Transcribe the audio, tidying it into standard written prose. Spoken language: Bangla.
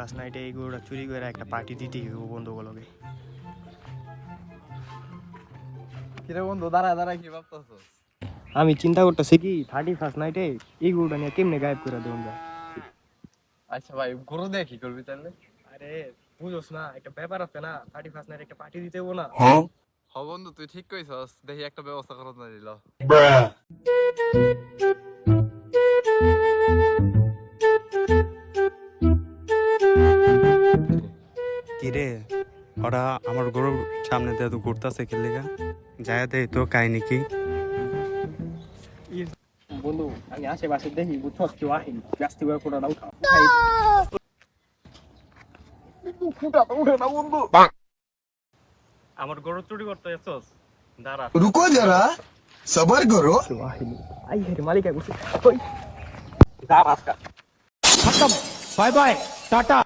ফার্স্ট নাইটে এই গরুটা চুরি করে একটা পার্টি দিতে গেবো বন্ধুগুলোকে। কিরে বন্ধু দাঁড়ায় দাঁড়ায় কি ভাবতেছস? আমি চিন্তা করতেছি কি 31st নাইটে এই গরুটা নিয়ে কেমনে গায়েব করে দেবো আমরা। আচ্ছা ভাই গরু দিয়ে কি করবি তাহলে? আরে বুঝোস না, একটা ব্যাপার আছে না, 31st নাইটে একটা পার্টি দিতে হবো না। হ বন্ধু তুই ঠিক কইছস, দেখি একটা ব্যবস্থা করা যাইল। কিরে ওরা আমার গরুর সামনে দিয়ে তো ঘুরতেছে কি লেগা? যায় দে তো কাহিনী কি? বন্ধু আমি আশেপাশে দেখি বুঝছস কেউ আসেনি, ব্যস্ত করে কোনটা উঠা। আমার গরু চুরি করতে এসছস? দাঁড়া रुको जरा सबर करो। কেউ আসেনি, আই হেরে মালিক আই বসে ওই দাঁড়া আজকা খতম, বাই বাই টাটা।